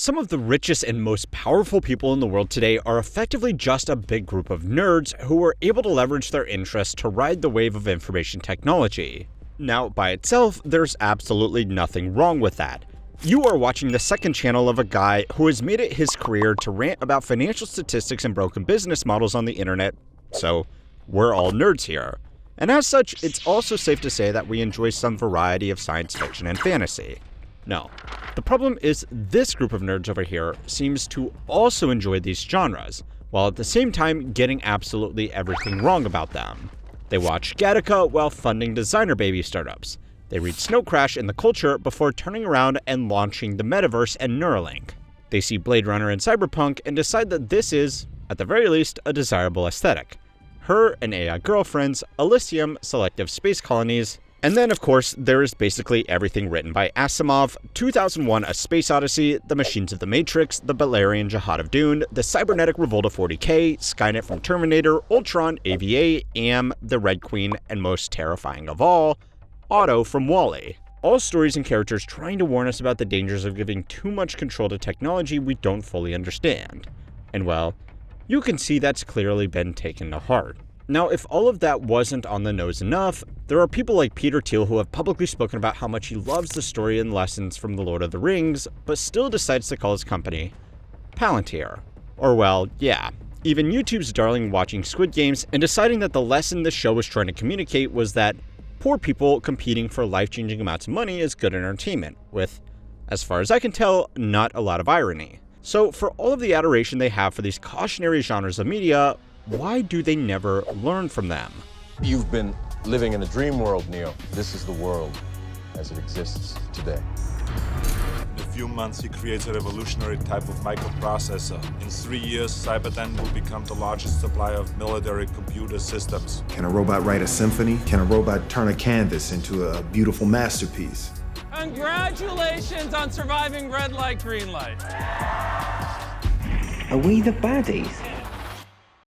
Some of the richest and most powerful people in the world today are effectively just a big group of nerds who are able to leverage their interests to ride the wave of information technology. Now, by itself, there's absolutely nothing wrong with that. You are watching the second channel of a guy who has made it his career to rant about financial statistics and broken business models on the internet, so we're all nerds here. And as such, it's also safe to say that we enjoy some variety of science fiction and fantasy. No, the problem is this group of nerds over here seems to also enjoy these genres, while at the same time getting absolutely everything wrong about them. They watch Gattaca while funding designer baby startups. They read Snow Crash in the culture before turning around and launching the metaverse and Neuralink. They see Blade Runner and Cyberpunk and decide that this is, at the very least, a desirable aesthetic. Her and AI girlfriends, Elysium, selective space colonies, and then of course there is basically everything written by Asimov, 2001 A Space Odyssey, The Machines of the Matrix, The Balerian Jihad of Dune, The Cybernetic Revolt of 40K, Skynet from Terminator, Ultron, AVA, AM, The Red Queen, and most terrifying of all, Otto from WALL-E. All stories and characters trying to warn us about the dangers of giving too much control to technology we don't fully understand. And well, you can see that's clearly been taken to heart. Now, if all of that wasn't on the nose enough, there are people like Peter Thiel who have publicly spoken about how much he loves the story and lessons from The Lord of the Rings, but still decides to call his company Palantir. Or well, yeah, even YouTube's darling watching Squid Games and deciding that the lesson the show was trying to communicate was that poor people competing for life-changing amounts of money is good entertainment, with, as far as I can tell, not a lot of irony. So for all of the adoration they have for these cautionary genres of media, why do they never learn from them? You've been living in a dream world, Neo. This is the world as it exists today. In a few months, he creates a revolutionary type of microprocessor. In 3 years, Cyberden will become the largest supplier of military computer systems. Can a robot write a symphony? Can a robot turn a canvas into a beautiful masterpiece? Congratulations on surviving red light, green light. Are we the baddies?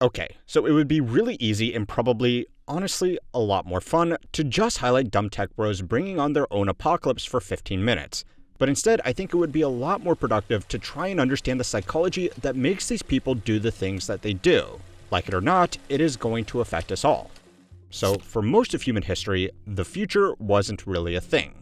Okay, so it would be really easy and probably, honestly, a lot more fun to just highlight dumb tech bros bringing on their own apocalypse for 15 minutes. But instead, I think it would be a lot more productive to try and understand the psychology that makes these people do the things that they do. Like it or not, it is going to affect us all. So, for most of human history, the future wasn't really a thing.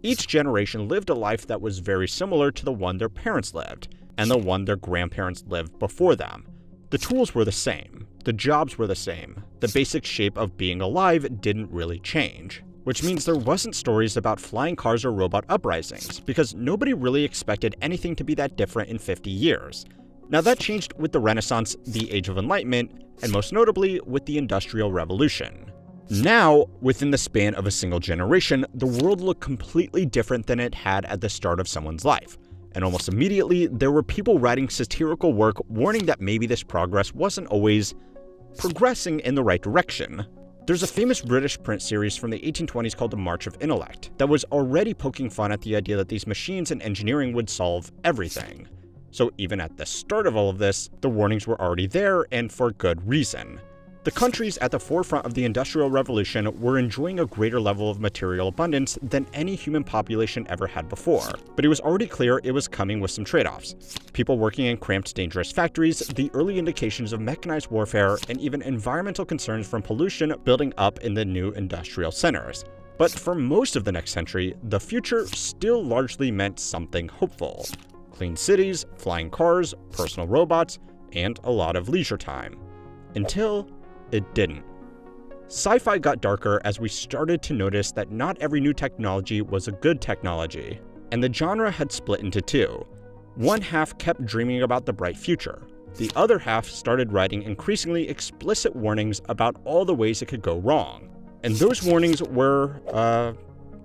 Each generation lived a life that was very similar to the one their parents lived, and the one their grandparents lived before them. The tools were the same, the jobs were the same, the basic shape of being alive didn't really change. Which means there wasn't stories about flying cars or robot uprisings, because nobody really expected anything to be that different in 50 years. Now that changed with the Renaissance, the Age of Enlightenment, and most notably with the Industrial Revolution. Now, within the span of a single generation, the world looked completely different than it had at the start of someone's life. And almost immediately, there were people writing satirical work warning that maybe this progress wasn't always progressing in the right direction. There's a famous British print series from the 1820s called The March of Intellect that was already poking fun at the idea that these machines and engineering would solve everything. So even at the start of all of this, the warnings were already there, and for good reason. The countries at the forefront of the Industrial Revolution were enjoying a greater level of material abundance than any human population ever had before, but it was already clear it was coming with some trade-offs. People working in cramped, dangerous factories, the early indications of mechanized warfare, and even environmental concerns from pollution building up in the new industrial centers. But for most of the next century, the future still largely meant something hopeful. Clean cities, flying cars, personal robots, and a lot of leisure time. Until it didn't. Sci-fi got darker as we started to notice that not every new technology was a good technology, and the genre had split into two. One half kept dreaming about the bright future. The other half started writing increasingly explicit warnings about all the ways it could go wrong. And those warnings were,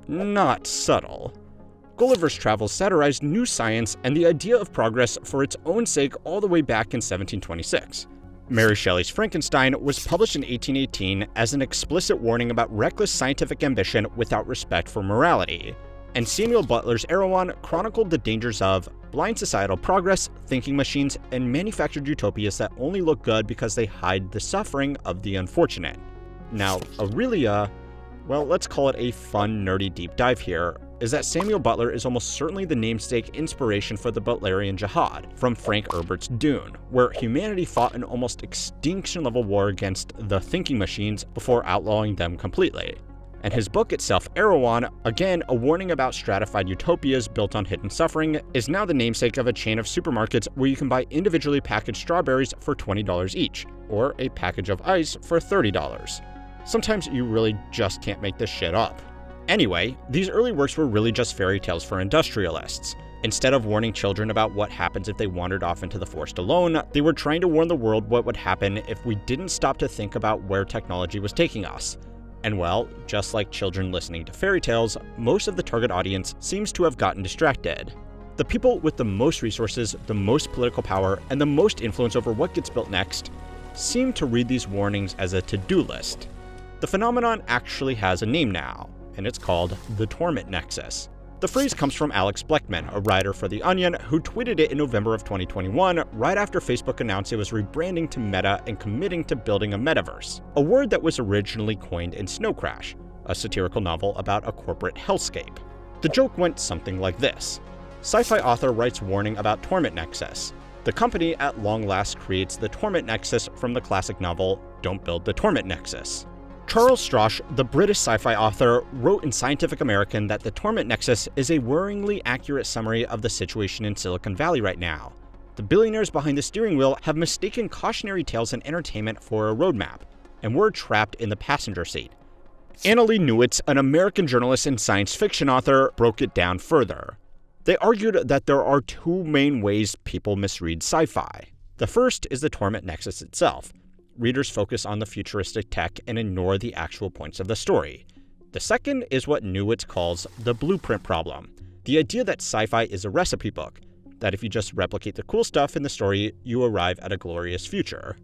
not subtle. Gulliver's Travels satirized new science and the idea of progress for its own sake all the way back in 1726. Mary Shelley's Frankenstein was published in 1818 as an explicit warning about reckless scientific ambition without respect for morality. And Samuel Butler's Erewhon chronicled the dangers of blind societal progress, thinking machines, and manufactured utopias that only look good because they hide the suffering of the unfortunate. Now, Aurelia well, let's call it a fun, nerdy deep dive here, is that Samuel Butler is almost certainly the namesake inspiration for the Butlerian Jihad from Frank Herbert's Dune, where humanity fought an almost extinction-level war against the thinking machines before outlawing them completely. And his book itself, Erewhon, again a warning about stratified utopias built on hidden suffering, is now the namesake of a chain of supermarkets where you can buy individually packaged strawberries for $20 each, or a package of ice for $30. Sometimes you really just can't make this shit up. Anyway, these early works were really just fairy tales for industrialists. Instead of warning children about what happens if they wandered off into the forest alone, they were trying to warn the world what would happen if we didn't stop to think about where technology was taking us. And well, just like children listening to fairy tales, most of the target audience seems to have gotten distracted. The people with the most resources, the most political power, and the most influence over what gets built next seem to read these warnings as a to-do list. The phenomenon actually has a name now, and it's called the torment nexus. The phrase comes from Alex Bleckman, a writer for The Onion, who tweeted it in November of 2021, right after Facebook announced it was rebranding to Meta and committing to building a metaverse, a word that was originally coined in Snow Crash, a satirical novel about a corporate hellscape. The joke went something like this. Sci-Fi author writes warning about torment nexus. The company at long last creates the torment nexus from the classic novel Don't Build the Torment Nexus. Charles Strosh, the British sci-fi author, wrote in Scientific American that the torment nexus is a worryingly accurate summary of the situation in Silicon Valley right now. The billionaires behind the steering wheel have mistaken cautionary tales and entertainment for a roadmap, and we're trapped in the passenger seat. Annalee Newitz, an American journalist and science fiction author, broke it down further. They argued that there are two main ways people misread sci-fi. The first is the torment nexus itself. Readers focus on the futuristic tech and ignore the actual points of the story. The second is what Newitz calls the blueprint problem, the idea that sci-fi is a recipe book, that if you just replicate the cool stuff in the story, you arrive at a glorious future.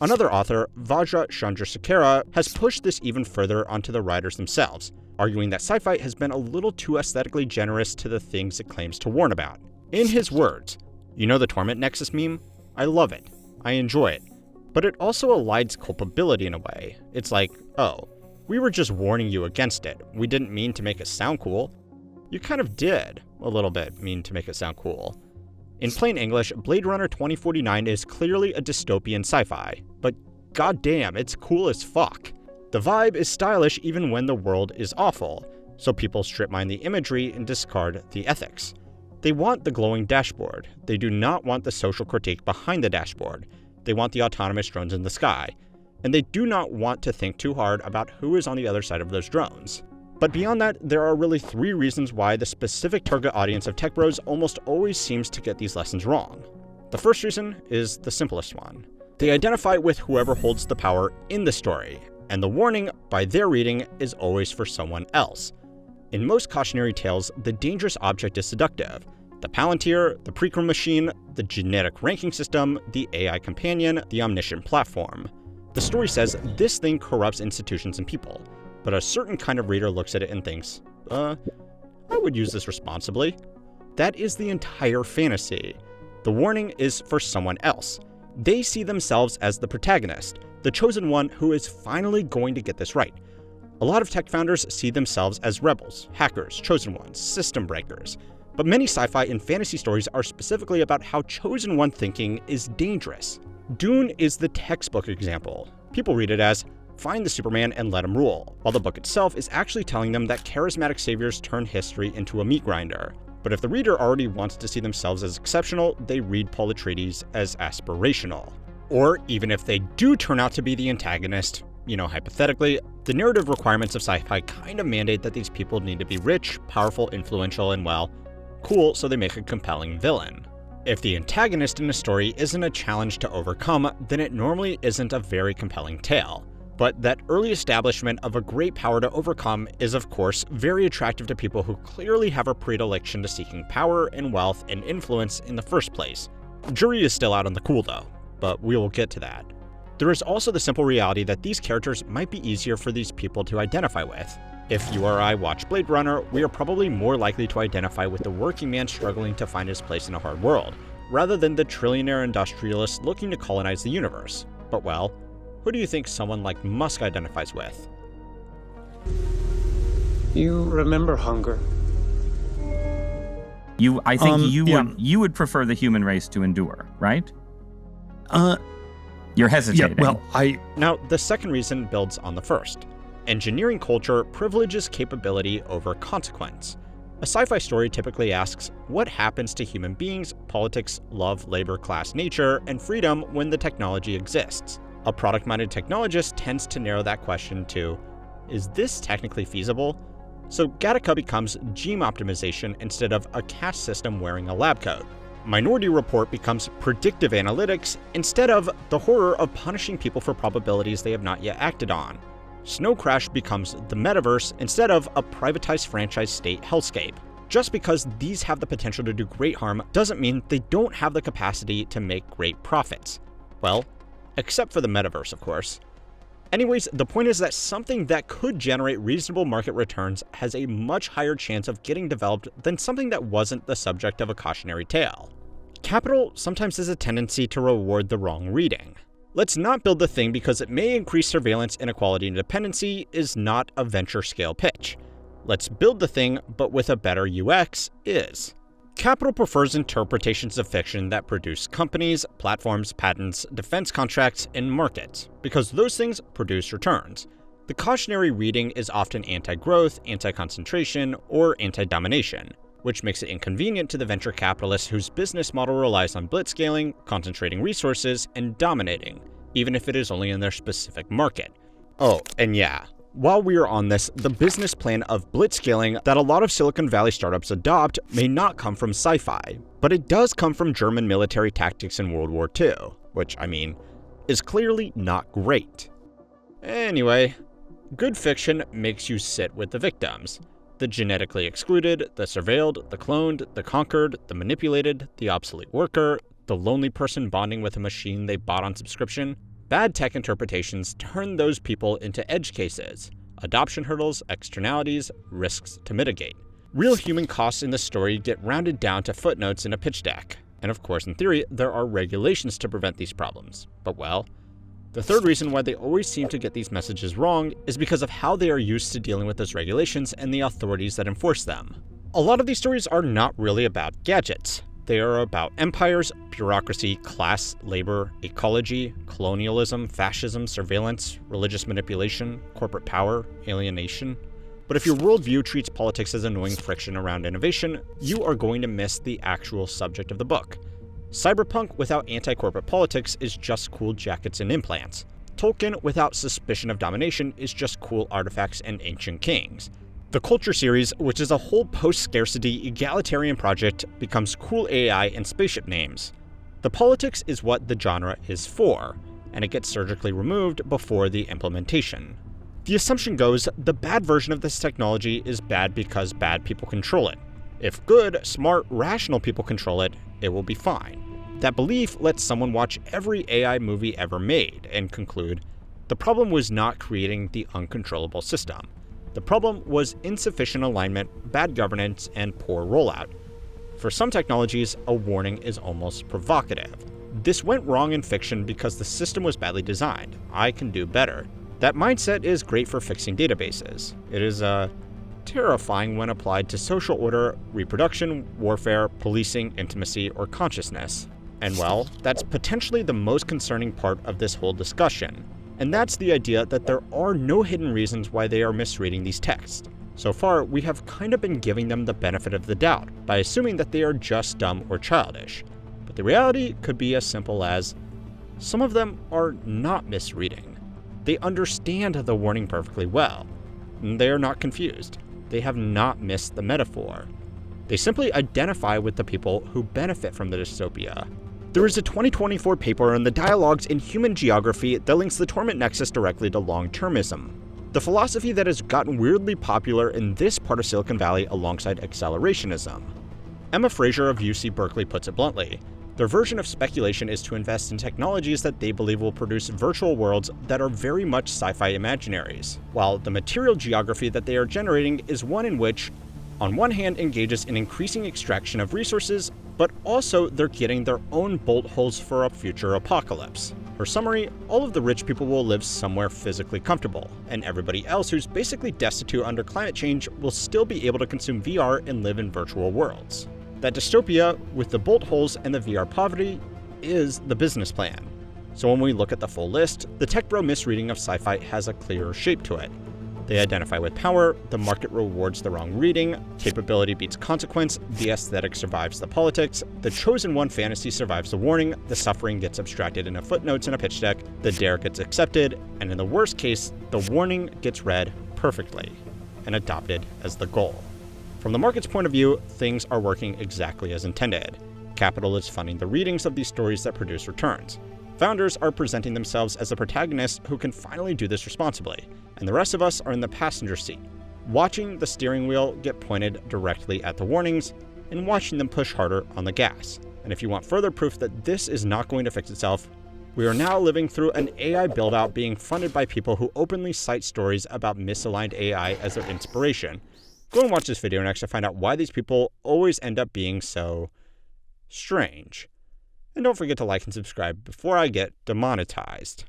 Another author, Vajra Chandrasekhara, has pushed this even further onto the writers themselves, arguing that sci-fi has been a little too aesthetically generous to the things it claims to warn about. In his words, "You know the torment nexus meme? I love it. I enjoy it. But it also elides culpability in a way. It's like, oh, we were just warning you against it. We didn't mean to make it sound cool." You kind of did, a little bit, mean to make it sound cool. In plain English, Blade Runner 2049 is clearly a dystopian sci-fi, but goddamn, it's cool as fuck. The vibe is stylish even when the world is awful, so people strip mine the imagery and discard the ethics. They want the glowing dashboard. They do not want the social critique behind the dashboard. They want the autonomous drones in the sky, and they do not want to think too hard about who is on the other side of those drones. But beyond that, there are really three reasons why the specific target audience of tech bros almost always seems to get these lessons wrong. The first reason is the simplest one. They identify with whoever holds the power in the story, and the warning, by their reading, is always for someone else. In most cautionary tales, the dangerous object is seductive. The Palantir, the Prequel machine, the genetic ranking system, the AI companion, the omniscient platform. The story says this thing corrupts institutions and people, but a certain kind of reader looks at it and thinks, I would use this responsibly. That is the entire fantasy. The warning is for someone else. They see themselves as the protagonist, the chosen one who is finally going to get this right. A lot of tech founders see themselves as rebels, hackers, chosen ones, system breakers. But many sci-fi and fantasy stories are specifically about how chosen one thinking is dangerous. Dune is the textbook example. People read it as, find the Superman and let him rule, while the book itself is actually telling them that charismatic saviors turn history into a meat grinder. But if the reader already wants to see themselves as exceptional, they read Paul Atreides as aspirational. Or even if they do turn out to be the antagonist, hypothetically, the narrative requirements of sci-fi kind of mandate that these people need to be rich, powerful, influential, and well, cool, so they make a compelling villain. If the antagonist in a story isn't a challenge to overcome, then it normally isn't a very compelling tale. But that early establishment of a great power to overcome is of course very attractive to people who clearly have a predilection to seeking power and wealth and influence in the first place. Jury is still out on the cool though, but we will get to that. There is also the simple reality that these characters might be easier for these people to identify with. If you or I watch Blade Runner, we are probably more likely to identify with the working man struggling to find his place in a hard world, rather than the trillionaire industrialist looking to colonize the universe. But well, who do you think someone like Musk identifies with? You remember hunger. I think yeah. you would prefer the human race to endure, right? You're hesitating. Yeah, well, Now, the second reason builds on the first. Engineering culture privileges capability over consequence. A sci-fi story typically asks, what happens to human beings, politics, love, labor, class, nature, and freedom when the technology exists? A product-minded technologist tends to narrow that question to, is this technically feasible? So Gattaca becomes gene optimization instead of a caste system wearing a lab coat. Minority Report becomes predictive analytics instead of the horror of punishing people for probabilities they have not yet acted on. Snow Crash becomes the metaverse instead of a privatized franchise state hellscape. Just because these have the potential to do great harm doesn't mean they don't have the capacity to make great profits. Well, except for the metaverse, of course. Anyways, the point is that something that could generate reasonable market returns has a much higher chance of getting developed than something that wasn't the subject of a cautionary tale. Capital sometimes has a tendency to reward the wrong reading. Let's not build the thing because it may increase surveillance, inequality, and dependency is not a venture scale pitch. Let's build the thing, but with a better UX is. Capital prefers interpretations of fiction that produce companies, platforms, patents, defense contracts, and markets, because those things produce returns. The cautionary reading is often anti-growth, anti-concentration, or anti-domination, which makes it inconvenient to the venture capitalists whose business model relies on blitzscaling, concentrating resources, and dominating, even if it is only in their specific market. Oh, and yeah, while we are on this, the business plan of blitzscaling that a lot of Silicon Valley startups adopt may not come from Sci-Fi, but it does come from German military tactics in World War II, which, is clearly not great. Anyway, good fiction makes you sit with the victims. The genetically excluded, the surveilled, the cloned, the conquered, the manipulated, the obsolete worker, the lonely person bonding with a machine they bought on subscription. Bad tech interpretations turn those people into edge cases, adoption hurdles, externalities, risks to mitigate. Real human costs in the story get rounded down to footnotes in a pitch deck. And of course, in theory, there are regulations to prevent these problems. But well, the third reason why they always seem to get these messages wrong is because of how they are used to dealing with those regulations and the authorities that enforce them. A lot of these stories are not really about gadgets. They are about empires, bureaucracy, class, labor, ecology, colonialism, fascism, surveillance, religious manipulation, corporate power, alienation. But if your worldview treats politics as annoying friction around innovation, you are going to miss the actual subject of the book. Cyberpunk without anti-corporate politics is just cool jackets and implants. Tolkien without suspicion of domination is just cool artifacts and ancient kings. The Culture series, which is a whole post-scarcity egalitarian project, becomes cool AI and spaceship names. The politics is what the genre is for, and it gets surgically removed before the implementation. The assumption goes the bad version of this technology is bad because bad people control it. If good, smart, rational people control it, it will be fine. That belief lets someone watch every AI movie ever made and conclude, the problem was not creating the uncontrollable system. The problem was insufficient alignment, bad governance, and poor rollout. For some technologies, a warning is almost provocative. This went wrong in fiction because the system was badly designed. I can do better. That mindset is great for fixing databases. It is terrifying when applied to social order, reproduction, warfare, policing, intimacy, or consciousness. And well, that's potentially the most concerning part of this whole discussion. And that's the idea that there are no hidden reasons why they are misreading these texts. So far, we have kind of been giving them the benefit of the doubt by assuming that they are just dumb or childish. But the reality could be as simple as, some of them are not misreading. They understand the warning perfectly well. They are not confused. They have not missed the metaphor. They simply identify with the people who benefit from the dystopia. There is a 2024 paper on the dialogues in human geography that links the torment nexus directly to long-termism, the philosophy that has gotten weirdly popular in this part of Silicon Valley alongside accelerationism. Emma Fraser of UC Berkeley puts it bluntly. Their version of speculation is to invest in technologies that they believe will produce virtual worlds that are very much sci-fi imaginaries, while the material geography that they are generating is one in which, on one hand, engages in increasing extraction of resources, but also they're getting their own bolt holes for a future apocalypse. Her summary, all of the rich people will live somewhere physically comfortable, and everybody else who's basically destitute under climate change will still be able to consume VR and live in virtual worlds. That dystopia, with the bolt holes and the VR poverty, is the business plan. So when we look at the full list, the tech bro misreading of Sci-Fi has a clearer shape to it. They identify with power, the market rewards the wrong reading, capability beats consequence, the aesthetic survives the politics, the chosen one fantasy survives the warning, the suffering gets abstracted into footnotes in a pitch deck, the dare gets accepted, and in the worst case, the warning gets read perfectly and adopted as the goal. From the market's point of view, things are working exactly as intended. Capital is funding the readings of these stories that produce returns. Founders are presenting themselves as the protagonists who can finally do this responsibly, and the rest of us are in the passenger seat, watching the steering wheel get pointed directly at the warnings and watching them push harder on the gas. And if you want further proof that this is not going to fix itself, we are now living through an AI build-out being funded by people who openly cite stories about misaligned AI as their inspiration. Go and watch this video next to find out why these people always end up being so strange. And don't forget to like and subscribe before I get demonetized.